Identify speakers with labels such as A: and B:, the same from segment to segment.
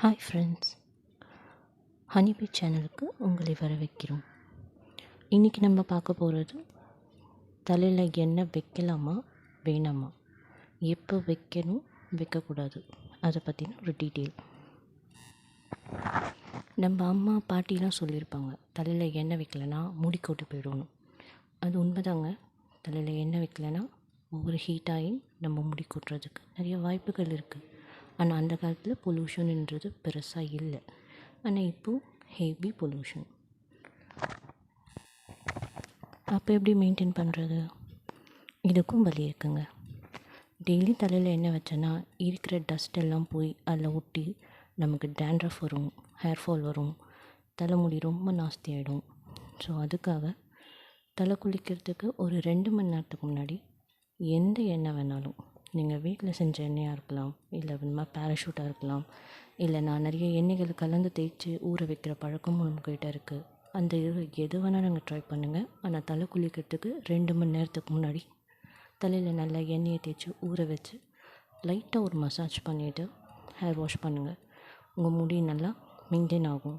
A: Hi friends, honeybee சேனலுக்கு உங்களை வரவேற்கிறோம். இன்றைக்கி நம்ம பார்க்க போகிறது தலையில் எண்ணெய் வைக்கலாமா வேணாமா, எப்போ வைக்கணும் வைக்கக்கூடாது, அதை பற்றின ஒரு டீட்டெயில். நம்ம அம்மா பாட்டிலாம் சொல்லியிருப்பாங்க, தலையில் எண்ணெய் வைக்கலைன்னா முடி கொட்டி போயிடணும். அது உண்மைதாங்க. தலையில் எண்ணெய் வைக்கலைன்னா ஒவ்வொரு ஹீட்டாகி நம்ம முடி கொட்டுறதுக்கு நிறைய வாய்ப்புகள் இருக்குது. ஆனால் அந்த காலத்தில் பொல்யூஷன்ன்றது பெருசாக இல்லை. ஆனால் இப்போது ஹெவி பொல்யூஷன். அப்போ எப்படி மெயின்டைன் பண்ணுறது? இதுக்கும் வழி இருக்குங்க. டெய்லி தலையில் எண்ணெய் வச்சோன்னா இருக்கிற டஸ்ட் எல்லாம் போய் அதில் ஒட்டி நமக்கு டேண்ட்ரஃப் வரும், ஹேர் ஃபால் வரும், தலைமுடி ரொம்ப நாஸ்தி ஆகிடும். ஸோ அதுக்காக தலை குளிக்கிறதுக்கு ஒரு 2 மணி நேரத்துக்கு முன்னாடி எந்த எண்ணெய் வேணாலும், நீங்கள் வீட்டில் செஞ்ச எண்ணெயாக இருக்கலாம், இல்லை வேணுமா பேராஷூட்டாக இருக்கலாம், இல்லை நான் நிறைய எண்ணெய்கள் கலந்து தேய்ச்சி ஊற வைக்கிற பழக்கமும் நம்மக்கிட்ட இருக்குது. அந்த எது வேணால் நாங்கள் ட்ரை பண்ணுங்கள். ஆனால் தலை குளிக்கிறதுக்கு 2 மணி நேரத்துக்கு முன்னாடி தலையில் நல்லா எண்ணெயை தேய்ச்சி ஊற வச்சு லைட்டாக ஒரு மசாஜ் பண்ணிவிட்டு ஹேர் வாஷ் பண்ணுங்கள். உங்கள் முடி நல்லா மெயின்டைன் ஆகும்,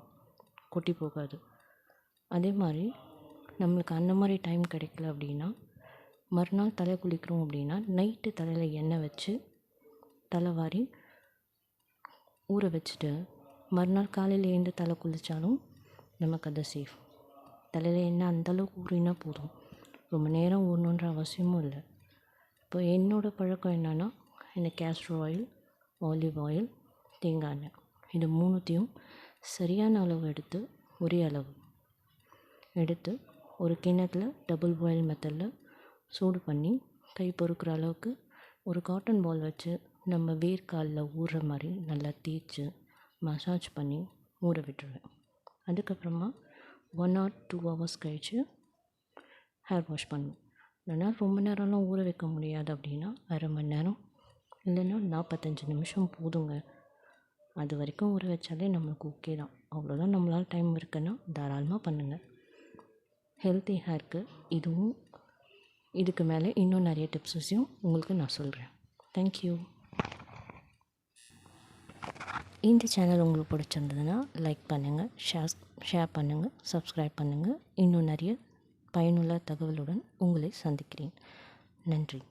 A: கொட்டி போகாது. அதே மாதிரி நம்மளுக்கு அந்த மாதிரி டைம் கிடைக்கல அப்படின்னா, மறுநாள் தலை குளிக்கிறோம் அப்படின்னா நைட்டு தலையில் எண்ணெய் வச்சு தலைவாரி ஊற வச்சுட்டு மறுநாள் காலையில் எழுந்து தலை குளித்தாலும் நமக்கு அது சேஃப். தலையில் எண்ணெய் அந்தளவுக்கு ஊறினா போதும், ரொம்ப நேரம் ஊறணுன்ற அவசியமும் இல்லை. இப்போ என்னோடய பழக்கம் என்னென்னா, எனக்கு கேஸ்டர் ஆயில், ஆலிவ் ஆயில், தேங்காய் எண்ணெய், இது மூணுத்தையும் சரியான அளவு எடுத்து ஒரே அளவு எடுத்து ஒரு கிண்ணத்தில் டபுள் பாயில் மெத்தடில் சூடு பண்ணி கை பொறுக்கிற அளவுக்கு ஒரு காட்டன் பால் வச்சு நம்ம வேர்க்காலில் ஊறுற மாதிரி நல்லா தேய்ச்சி மசாஜ் பண்ணி ஊற விட்டுருவேன். அதுக்கப்புறமா 1 or 2 hours கழித்து ஹேர் வாஷ் பண்ணுவேன். இல்லைனா ரொம்ப நேரம்லாம் ஊற வைக்க முடியாது அப்படின்னா அரை மணி நேரம் இல்லைன்னா 45 நிமிஷம் போதுங்க. அது வரைக்கும் ஊற வச்சாலே நம்மளுக்கு ஓகே தான். அவ்வளோதான். நம்மளால் டைம் இருக்குன்னா தாராளமாக பண்ணுங்கள். ஹெல்த்தி ஹேருக்கு இதுவும் இதுக்கு மேலே இன்னும் நிறைய டிப்ஸஸையும் உங்களுக்கு நான் சொல்கிறேன். தேங்க்யூ. இந்த சேனல் உங்களுக்கு பிடிச்சிருந்ததுன்னா லைக் பண்ணுங்கள், ஷேர் பண்ணுங்கள், சப்ஸ்கிரைப் பண்ணுங்கள். இன்னும் நிறைய பயனுள்ள தகவலுடன் உங்களை சந்திக்கிறேன். நன்றி.